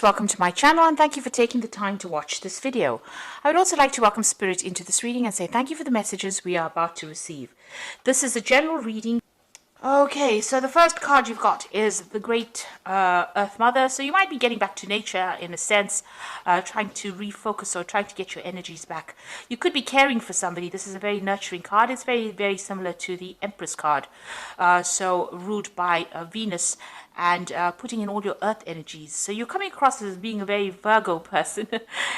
Welcome to my channel and thank you for taking the time to watch this video. I would also like to welcome Spirit into this reading and say thank you for the messages we are about to receive. This is a general reading. Okay, so the first card you've got is the Great Earth Mother. So you might be getting back to nature in a sense, trying to refocus or trying to get your energies back. You could be caring for somebody. This is a very nurturing card. It's very, very similar to the Empress card. So ruled by Venus and putting in all your earth energies. So you're coming across as being a very Virgo person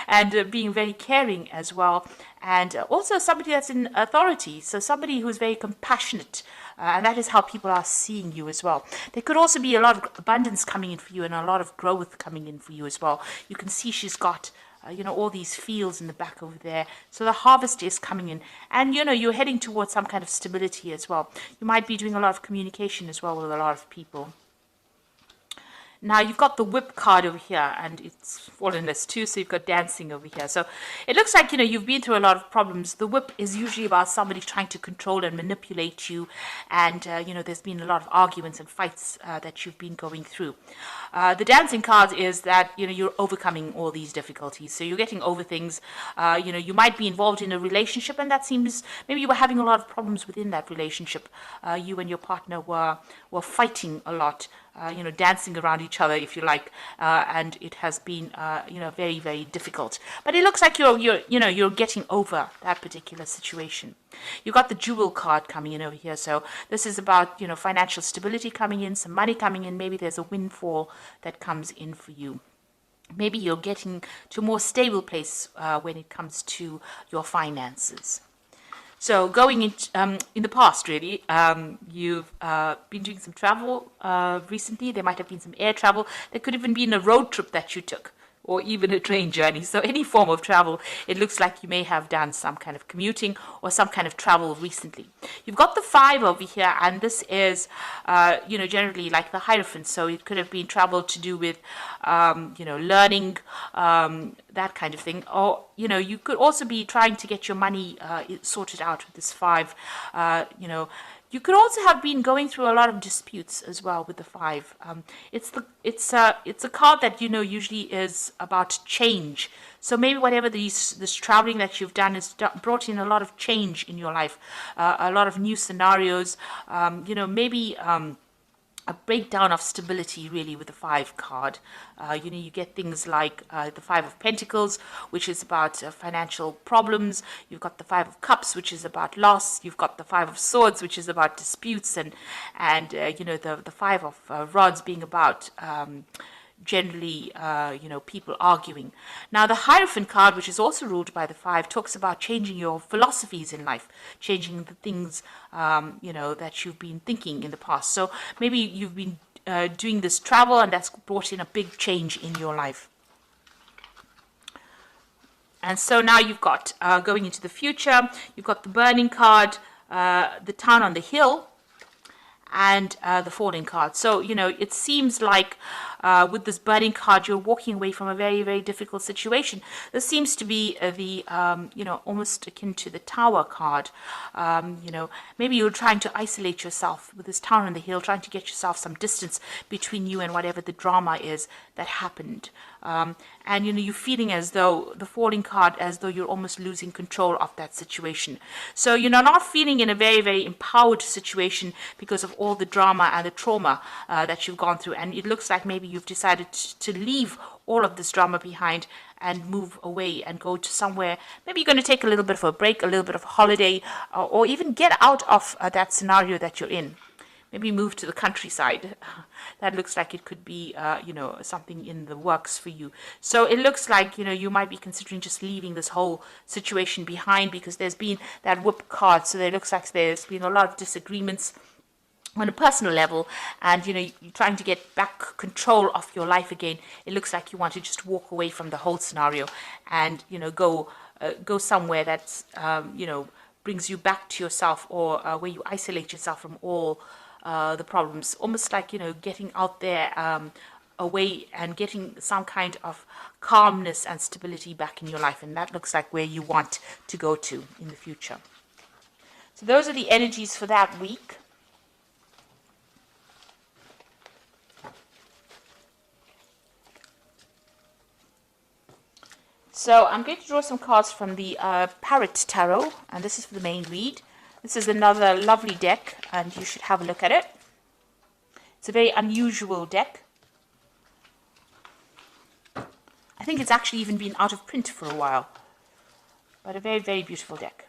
and being very caring as well. And also somebody that's in authority. So somebody who's very compassionate. And that is how people are seeing you as well. There could also be a lot of abundance coming in for you and a lot of growth coming in for you as well. You can see she's got all these fields in the back over there. So the harvest is coming in. And, you're heading towards some kind of stability as well. You might be doing a lot of communication as well with a lot of people. Now you've got the whip card over here and it's fallen as two, so you've got dancing over here. So it looks like, you've been through a lot of problems. The whip is usually about somebody trying to control and manipulate you. And, there's been a lot of arguments and fights that you've been going through. The dancing card is that, you're overcoming all these difficulties. So you're getting over things. You might be involved in a relationship and that seems, maybe you were having a lot of problems within that relationship. You and your partner were fighting a lot. Dancing around each other, if you like, and it has been, very, very difficult. But it looks like you're getting over that particular situation. You've got the Jewel card coming in over here, so this is about, financial stability coming in, some money coming in. Maybe there's a windfall that comes in for you. Maybe you're getting to a more stable place when it comes to your finances. So going in the past, really, you've been doing some travel recently. There might have been some air travel. There could even been a road trip that you took, or even a train journey. So any form of travel, it looks like you may have done some kind of commuting or some kind of travel recently. You've got the 5 over here, and this is, generally like the Hierophant. So it could have been travel to do with, learning, that kind of thing. Or, you could also be trying to get your money sorted out with this 5. You could also have been going through a lot of disputes as well with the 5. It's a card that usually is about change. So maybe whatever this traveling that you've done has brought in a lot of change in your life, a lot of new scenarios. Maybe a breakdown of stability really with the 5 card. You get things like the 5 of Pentacles, which is about financial problems. You've got the 5 of Cups, which is about loss. You've got the 5 of Swords, which is about disputes, and the 5 of Rods being about generally, people arguing. Now, the Hierophant card, which is also ruled by the 5, talks about changing your philosophies in life, changing the things, that you've been thinking in the past. So maybe you've been doing this travel and that's brought in a big change in your life. And so now you've got, going into the future, you've got the Burning card, the Town on the Hill, and the Falling card. So, it seems like with this Burning card, you're walking away from a very, very difficult situation. This seems to be the, almost akin to the Tower card. Maybe you're trying to isolate yourself with this Town on the Hill, trying to get yourself some distance between you and whatever the drama is that happened. And you're feeling as though the Falling card, as though you're almost losing control of that situation. So you're not feeling in a very, very empowered situation because of all the drama and the trauma that you've gone through. And it looks like maybe you've decided to leave all of this drama behind and move away and go to somewhere. Maybe you're going to take a little bit of a break, a little bit of a holiday, or even get out of that scenario that you're in. Maybe move to the countryside. That looks like it could be, something in the works for you. So it looks like, you might be considering just leaving this whole situation behind because there's been that Whip card. So it looks like there's been a lot of disagreements on a personal level, and you're trying to get back control of your life again. It looks like you want to just walk away from the whole scenario and go somewhere that's brings you back to yourself, or where you isolate yourself from all the problems, almost like getting out there away and getting some kind of calmness and stability back in your life. And that looks like where you want to go to in the future. So those are the energies for that week. So I'm going to draw some cards from the Parrot Tarot, and this is for the main read. This is another lovely deck, and you should have a look at it. It's a very unusual deck. I think it's actually even been out of print for a while, but a very, very beautiful deck.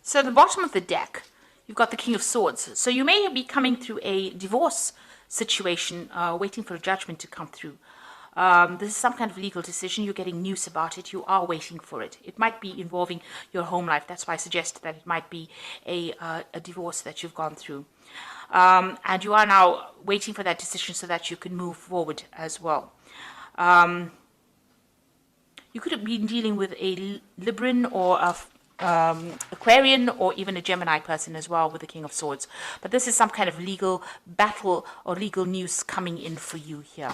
So at the bottom of the deck, you've got the King of Swords. So you may be coming through a divorce situation, waiting for a judgment to come through. This is some kind of legal decision. You're getting news about it. You are waiting for it. It might be involving your home life. That's why I suggested that it might be a divorce that you've gone through. And you are now waiting for that decision so that you can move forward as well. You could have been dealing with a Libran or a Aquarian or even a Gemini person as well with the King of Swords. But this is some kind of legal battle or legal news coming in for you here.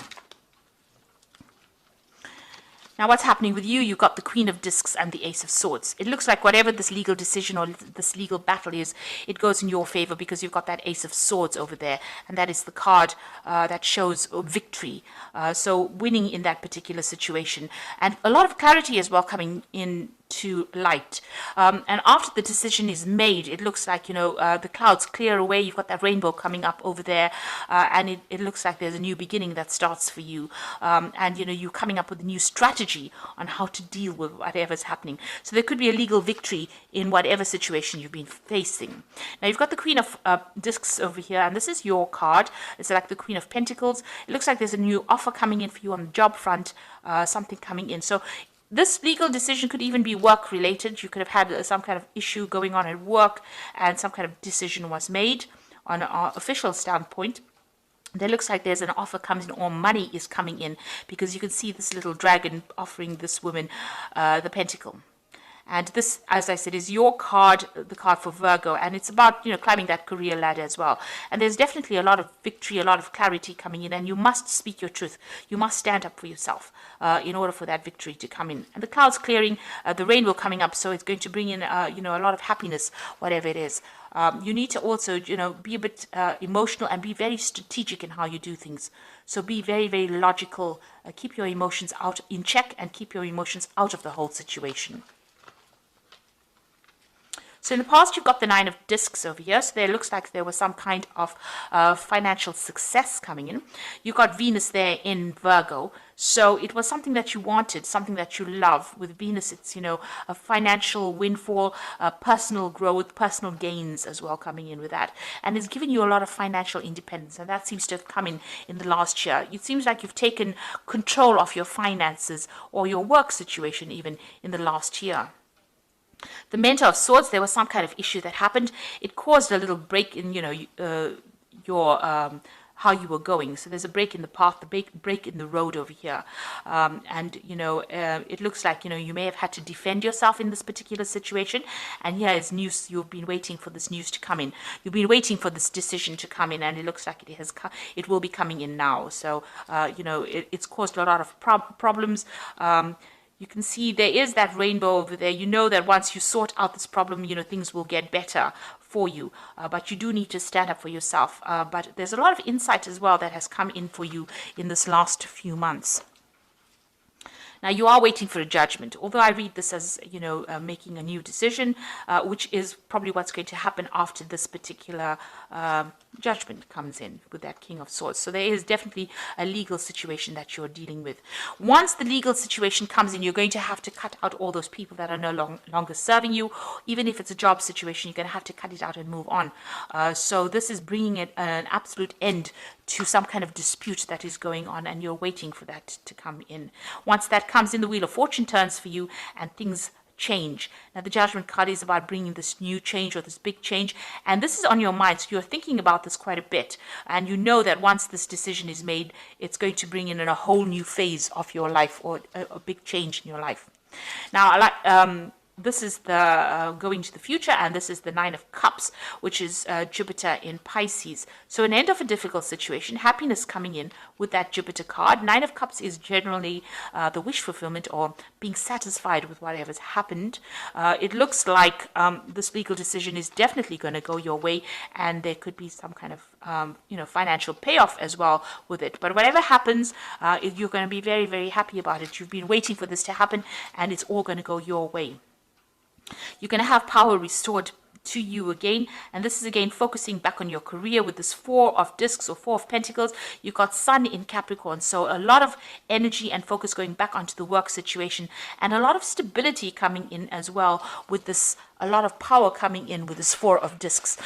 Now what's happening with you? You've got the Queen of Discs and the Ace of Swords. It looks like whatever this legal decision or this legal battle is, it goes in your favor because you've got that Ace of Swords over there. And that is the card that shows victory. So winning in that particular situation. And a lot of clarity as well coming in to light. And after the decision is made, it looks like, the clouds clear away. You've got that rainbow coming up over there. And it looks like there's a new beginning that starts for you. And, you're coming up with a new strategy on how to deal with whatever's happening. So there could be a legal victory in whatever situation you've been facing. Now, you've got the Queen of Discs over here, and this is your card. It's like the Queen of Pentacles. It looks like there's a new offer coming in for you on the job front, something coming in. So this legal decision could even be work related. You could have had some kind of issue going on at work and some kind of decision was made on an official standpoint. There looks like there's an offer comes in or money is coming in because you can see this little dragon offering this woman the pentacle. And this, as I said, is your card, the card for Virgo. And it's about, climbing that career ladder as well. And there's definitely a lot of victory, a lot of clarity coming in. And you must speak your truth. You must stand up for yourself in order for that victory to come in. And the clouds clearing, the rainbow coming up. So it's going to bring in, a lot of happiness, whatever it is. You need to also, be a bit emotional and be very strategic in how you do things. So be very, very logical. Keep your emotions out in check and keep your emotions out of the whole situation. So in the past, you've got the Nine of Discs over here. So there looks like there was some kind of financial success coming in. You've got Venus there in Virgo. So it was something that you wanted, something that you love. With Venus, it's, a financial windfall, personal growth, personal gains as well coming in with that. And it's given you a lot of financial independence. And that seems to have come in the last year. It seems like you've taken control of your finances or your work situation even in the last year. The Mentor of Swords, there was some kind of issue that happened. It caused a little break in, your how you were going. So there's a break in the path, the break in the road over here. It looks like, you may have had to defend yourself in this particular situation. And here is news. You've been waiting for this news to come in. You've been waiting for this decision to come in, and it looks like it will be coming in now. So, it's caused a lot of problems. You can see there is that rainbow over there. You know that once you sort out this problem, things will get better for you. But you do need to stand up for yourself. But there's a lot of insight as well that has come in for you in this last few months. Now, you are waiting for a judgment, although I read this as, making a new decision, which is probably what's going to happen after this particular judgment comes in with that King of Swords. So there is definitely a legal situation that you're dealing with. Once the legal situation comes in, you're going to have to cut out all those people that are no longer serving you. Even if it's a job situation, you're going to have to cut it out and move on. So this is bringing an absolute end to some kind of dispute that is going on, and you're waiting for that to come in. Once that comes in, the Wheel of Fortune turns for you and things change. Now, the Judgment card is about bringing this new change or this big change, and this is on your mind, so you're thinking about this quite a bit, and you know that once this decision is made, it's going to bring in a whole new phase of your life or a big change in your life. Now, this is the going to the future, and this is the Nine of Cups, which is Jupiter in Pisces. So an end of a difficult situation, happiness coming in with that Jupiter card. Nine of Cups is generally the wish fulfillment or being satisfied with whatever's happened. It looks like this legal decision is definitely going to go your way, and there could be some kind of financial payoff as well with it. But whatever happens, you're going to be very, very happy about it. You've been waiting for this to happen, and it's all going to go your way. You're going to have power restored to you again, and this is again focusing back on your career with this Four of Discs or Four of Pentacles. You've got Sun in Capricorn, so a lot of energy and focus going back onto the work situation, and a lot of stability coming in as well with this. A lot of power coming in with this Four of Discs.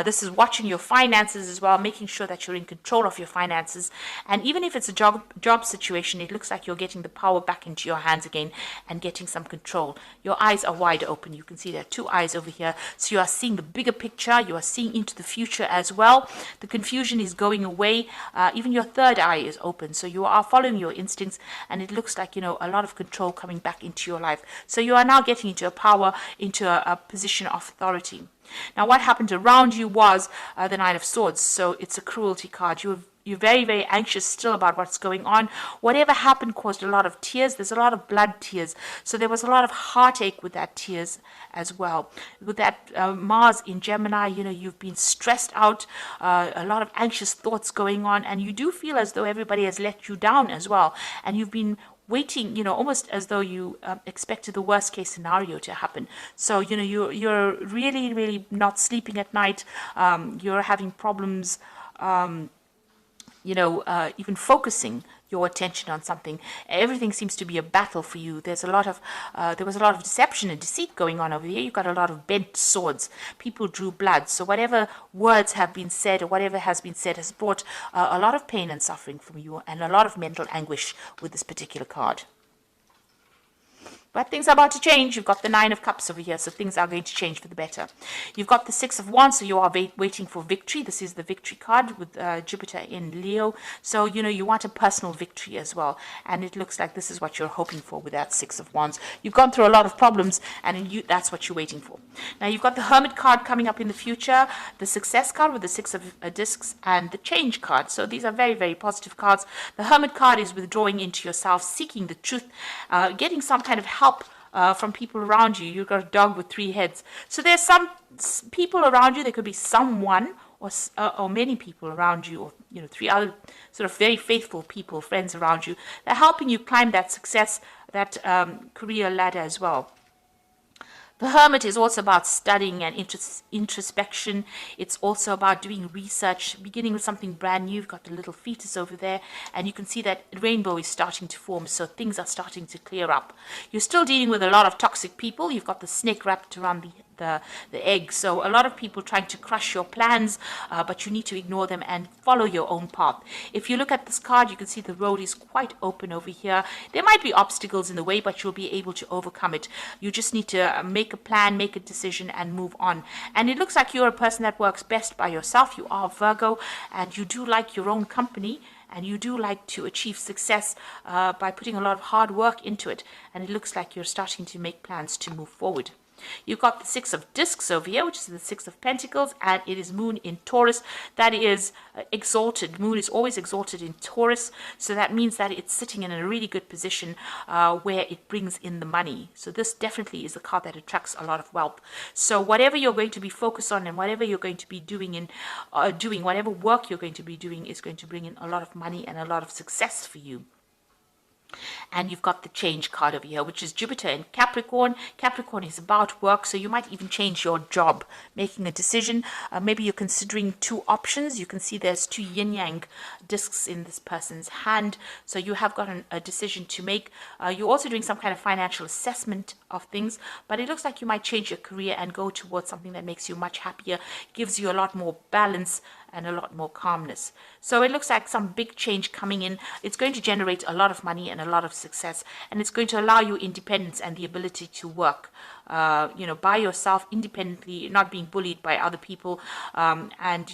This is watching your finances as well, making sure that you're in control of your finances. And even if it's a job situation, it looks like you're getting the power back into your hands again and getting some control. Your eyes are wide open. You can see there are two eyes over here. So you are seeing the bigger picture. You are seeing into the future as well. The confusion is going away. Even your third eye is open. So you are following your instincts, and it looks like, a lot of control coming back into your life. So you are now getting into a power, into a position of authority. Now, what happened around you was the Nine of Swords. So it's a cruelty card. You're very, very anxious still about what's going on. Whatever happened caused a lot of tears. There's a lot of blood tears. So there was a lot of heartache with that tears as well. With that Mars in Gemini, you've been stressed out, a lot of anxious thoughts going on, and you do feel as though everybody has let you down as well. And you've been waiting, almost as though you expected the worst case scenario to happen. So, you're really, really not sleeping at night. You're having problems, even focusing your attention on something. Everything seems to be a battle for you. There was a lot of deception and deceit going on over here. You've got a lot of bent swords. People drew blood. So whatever words have been said or whatever has been said has brought a lot of pain and suffering from you and a lot of mental anguish with this particular card. But things are about to change. You've got the Nine of Cups over here, so things are going to change for the better. You've got the Six of Wands, so you are waiting for victory. This is the victory card with Jupiter in Leo. So, you want a personal victory as well. And it looks like this is what you're hoping for with that Six of Wands. You've gone through a lot of problems, and that's what you're waiting for. Now, you've got the Hermit card coming up in the future, the Success card with the Six of Discs, and the Change card. So these are very, very positive cards. The Hermit card is withdrawing into yourself, seeking the truth, getting some kind of help from people around you. You've got a dog with three heads. So there's some people around you. There could be someone or many people around you, or three other sort of very faithful people, friends around you. They're helping you climb that success, that career ladder as well. The Hermit is also about studying and introspection. It's also about doing research, beginning with something brand new. You've got the little fetus over there, and you can see that rainbow is starting to form, so things are starting to clear up. You're still dealing with a lot of toxic people. You've got the snake wrapped around the egg, so a lot of people trying to crush your plans, but you need to ignore them and follow your own path. If you look at this card, you can see the road is quite open over here. There might be obstacles in the way, but you'll be able to overcome it. You just need to make a plan, make a decision, and move on. And it looks like you're a person that works best by yourself. You are Virgo, and you do like your own company, and you do like to achieve success by putting a lot of hard work into it. And it looks like you're starting to make plans to move forward. You've got the Six of Discs over here, which is the Six of Pentacles, and it is Moon in Taurus. That is exalted. Moon is always exalted in Taurus, so that means that it's sitting in a really good position where it brings in the money. So this definitely is a card that attracts a lot of wealth. So whatever you're going to be focused on and whatever you're going to be doing whatever work you're going to be doing is going to bring in a lot of money and a lot of success for you. And you've got the Change card over here, which is Jupiter in Capricorn. Capricorn is about work, so you might even change your job, making a decision. Maybe you're considering two options. You can see there's two yin-yang discs in this person's hand, so you have got a decision to make. You're also doing some kind of financial assessment of things, but it looks like you might change your career and go towards something that makes you much happier, gives you a lot more balance and a lot more calmness. So it looks like some big change coming in. It's going to generate a lot of money and a lot of success, and it's going to allow you independence and the ability to work by yourself, independently, not being bullied by other people. And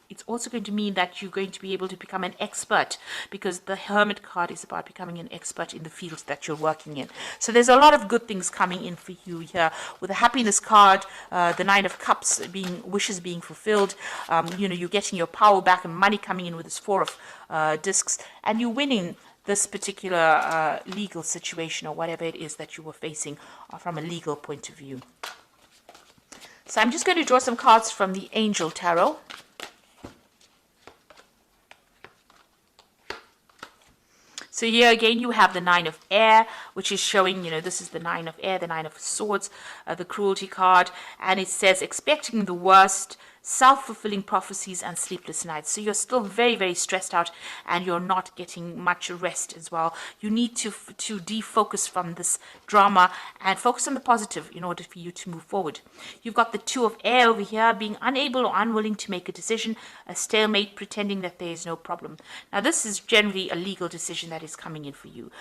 it's also going to mean that you're going to be able to become an expert, because the Hermit card is about becoming an expert in the fields that you're working in. So there's a lot of good things coming in for you here with the happiness card, the Nine of Cups, being wishes being fulfilled. You're getting your power back and money coming in with this Four of Discs, and you're winning this particular legal situation or whatever it is that you were facing from a legal point of view. So I'm just going to draw some cards from the Angel Tarot. So here again, you have the Nine of Air, which is showing, this is the Nine of Air, the Nine of Swords, the Cruelty card. And it says, expecting the worst, self-fulfilling prophecies and sleepless nights. So you're still very, very stressed out, and you're not getting much rest as well. You need to defocus from this drama and focus on the positive in order for you to move forward. You've got the Two of Air over here, being unable or unwilling to make a decision, a stalemate, pretending that there is no problem. Now this is generally a legal decision that is coming in for you.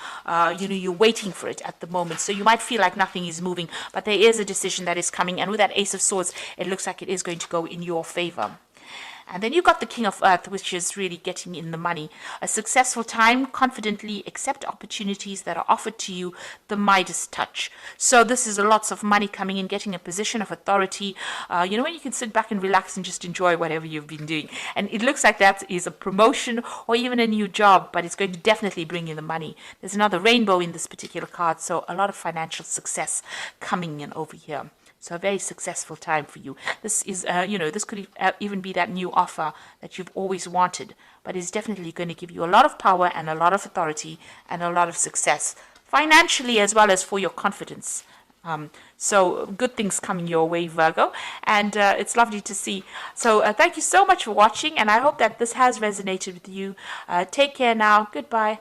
You're waiting for it at the moment, so you might feel like nothing is moving, but there is a decision that is coming, and with that Ace of Swords, it looks like it is going to go in your favor. And then you've got the King of Earth, which is really getting in the money. A successful time, confidently accept opportunities that are offered to you, the Midas touch. So this is lots of money coming in, getting a position of authority, when you can sit back and relax and just enjoy whatever you've been doing. And it looks like that is a promotion or even a new job, but it's going to definitely bring you the money. There's another rainbow in this particular card, so a lot of financial success coming in over here. So a very successful time for you. This is, this could even be that new offer that you've always wanted, but it's definitely going to give you a lot of power and a lot of authority and a lot of success, financially as well as for your confidence. So good things coming your way, Virgo, and it's lovely to see. So thank you so much for watching, and I hope that this has resonated with you. Take care now. Goodbye.